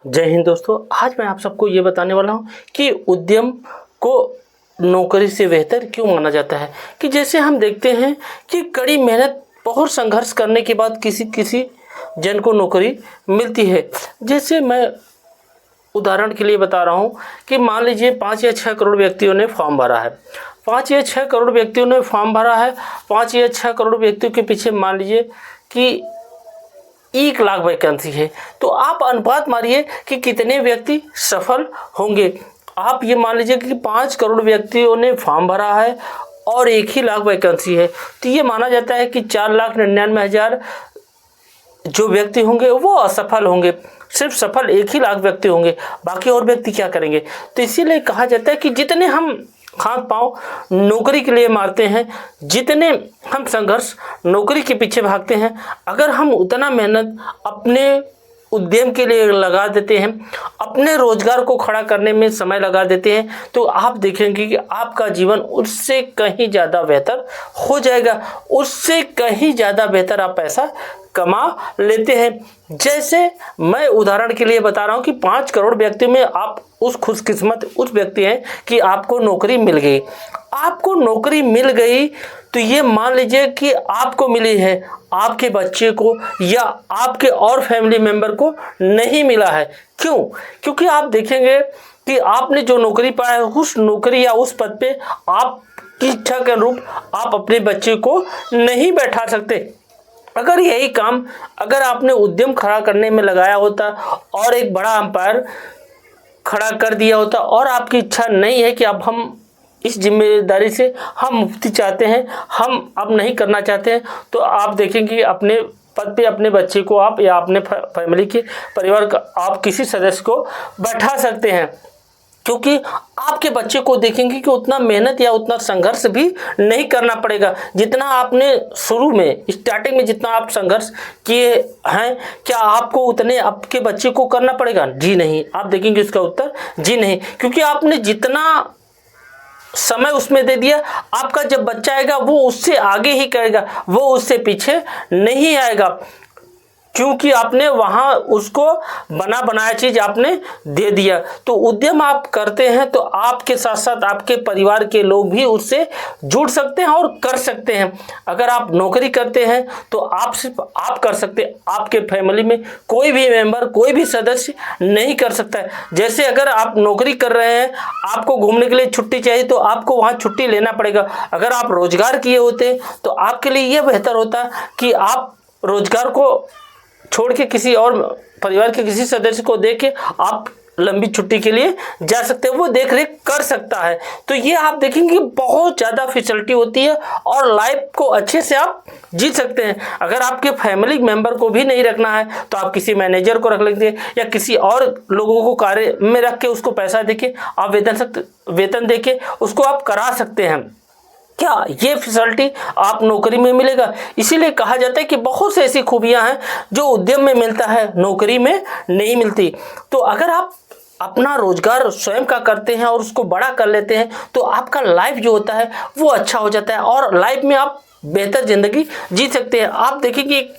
जय हिंद दोस्तों। आज मैं आप सबको ये बताने वाला हूँ कि उद्यम को नौकरी से बेहतर क्यों माना जाता है। कि जैसे हम देखते हैं कि कड़ी मेहनत बहुत संघर्ष करने के बाद किसी किसी जन को नौकरी मिलती है। जैसे मैं उदाहरण के लिए बता रहा हूँ कि मान लीजिए 5 या 6 करोड़ व्यक्तियों ने फॉर्म भरा है। 5 या 6 करोड़ व्यक्तियों ने फॉर्म भरा है। 5 या 6 करोड़ व्यक्तियों के पीछे मान लीजिए कि 1 लाख वैकेंसी है, तो आप अनुपात मारिए कि कितने व्यक्ति सफल होंगे। आप ये मान लीजिए कि 5 करोड़ व्यक्तियों ने फॉर्म भरा है और 1 ही लाख वैकेंसी है, तो ये माना जाता है कि 4,99,000 जो व्यक्ति होंगे वो असफल होंगे। सिर्फ सफल 1 ही लाख व्यक्ति होंगे, बाकी और व्यक्ति क्या करेंगे। तो इसीलिए कहा जाता है कि जितने हम हाथ पांव नौकरी के लिए मारते हैं, जितने हम संघर्ष नौकरी के पीछे भागते हैं, अगर हम उतना मेहनत अपने उद्यम के लिए लगा देते हैं, अपने रोजगार को खड़ा करने में समय लगा देते हैं, तो आप देखेंगे कि आपका जीवन उससे कहीं ज़्यादा बेहतर हो जाएगा। उससे कहीं ज़्यादा बेहतर आप पैसा कमा लेते हैं। जैसे मैं उदाहरण के लिए बता रहा हूँ कि 5 करोड़ व्यक्तियों में आप उस खुशकिस्मत उस व्यक्ति हैं कि आपको नौकरी मिल गई। आपको नौकरी मिल गई तो ये मान लीजिए कि आपको मिली है, आपके बच्चे को या आपके और फैमिली मेंबर को नहीं मिला है। क्यों? क्योंकि आप देखेंगे कि आपने जो नौकरी पाया है, उस नौकरी या उस पद पे आपकी इच्छा के अनुरूप आप अपने बच्चे को नहीं बैठा सकते। अगर यही काम अगर आपने उद्यम खड़ा करने में लगाया होता और एक बड़ा अंपायर खड़ा कर दिया होता और आपकी इच्छा नहीं है कि अब हम इस जिम्मेदारी से हम मुक्ति चाहते हैं, हम अब नहीं करना चाहते हैं, तो आप देखेंगे कि अपने पद पे अपने बच्चे को आप या अपने फैमिली के परिवार का आप किसी सदस्य को बैठा सकते हैं। क्योंकि आपके बच्चे को देखेंगे कि उतना मेहनत या उतना संघर्ष भी नहीं करना पड़ेगा जितना आपने शुरू में स्टार्टिंग में जितना आप संघर्ष किए हैं। क्या आपको उतने आपके बच्चे को करना पड़ेगा? जी नहीं। आप देखेंगे इसका उत्तर जी नहीं, क्योंकि आपने जितना समय उसमें दे दिया, आपका जब बच्चा आएगा वो उससे आगे ही करेगा, वो उससे पीछे नहीं आएगा, क्योंकि आपने वहां उसको बना बनाया चीज आपने दे दिया। तो उद्यम आप करते हैं तो आपके साथ साथ आपके परिवार के लोग भी उससे जुड़ सकते हैं और कर सकते हैं। अगर आप नौकरी करते हैं तो आप सिर्फ आप कर सकते हैं, आपके फैमिली में कोई भी मेंबर कोई भी सदस्य नहीं कर सकता है। जैसे अगर आप नौकरी कर रहे हैं, आपको घूमने के लिए छुट्टी चाहिए तो आपको वहाँ छुट्टी लेना पड़ेगा। अगर आप रोजगार किए होते तो आपके लिए यह बेहतर होता कि आप रोजगार को छोड़ के किसी और परिवार के किसी सदस्य को दे के आप लंबी छुट्टी के लिए जा सकते हैं, वो देख रेख कर सकता है। तो ये आप देखेंगे बहुत ज़्यादा फैसिलिटी होती है और लाइफ को अच्छे से आप जी सकते हैं। अगर आपके फैमिली मेंबर को भी नहीं रखना है तो आप किसी मैनेजर को रख लेंगे या किसी और लोगों को कार्य में रख के उसको पैसा दे के आप वेतन दे के उसको आप करा सकते हैं। क्या ये फैसिलिटी आप नौकरी में मिलेगा? इसीलिए कहा जाता है कि बहुत सी ऐसी खूबियां हैं जो उद्यम में मिलता है, नौकरी में नहीं मिलती। तो अगर आप अपना रोजगार स्वयं का करते हैं और उसको बड़ा कर लेते हैं तो आपका लाइफ जो होता है वो अच्छा हो जाता है और लाइफ में आप बेहतर जिंदगी जी सकते हैं। आप देखिए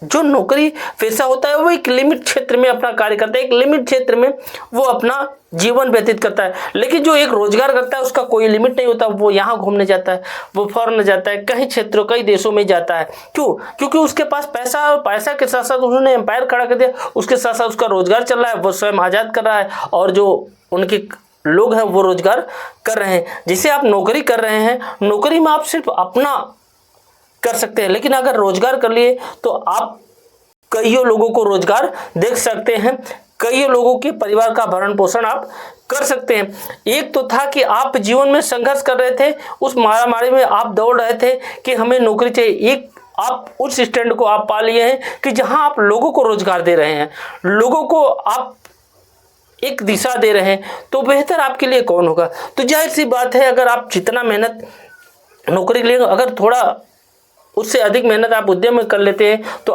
जो नौकरी पेशा होता है वो एक लिमिट क्षेत्र में अपना कार्य करता है, एक लिमिट क्षेत्र में वो अपना जीवन व्यतीत करता है। लेकिन जो एक रोजगार करता है उसका कोई लिमिट नहीं होता, वो यहाँ घूमने जाता है, वो फॉरेन जाता है, कई क्षेत्रों कई देशों में जाता है। क्यों? क्योंकि उसके पास पैसा और पैसा के साथ साथ उन्होंने एम्पायर खड़ा कर दिया, उसके साथ साथ उसका रोजगार चल रहा है, वो स्वयं आज़ाद कर रहा है और जो उनके लोग हैं वो रोजगार कर रहे हैं। जिसे आप नौकरी कर रहे हैं, नौकरी में आप सिर्फ अपना कर सकते हैं, लेकिन अगर रोजगार कर लिए तो आप कईयों लोगों को रोजगार दे सकते हैं, कई लोगों के परिवार का भरण पोषण आप कर सकते हैं। एक तो था कि आप जीवन में संघर्ष कर रहे थे, उस मारामारी में आप दौड़ रहे थे कि हमें नौकरी चाहिए। एक आप उस स्टैंड को आप पा लिए हैं कि जहां आप लोगों को रोजगार दे रहे हैं, लोगों को आप एक दिशा दे रहे हैं, तो बेहतर आपके लिए कौन होगा। तो जाहिर सी बात है, अगर आप जितना मेहनत नौकरी के लिए, अगर थोड़ा उससे अधिक मेहनत आप उद्यम में कर लेते हैं तो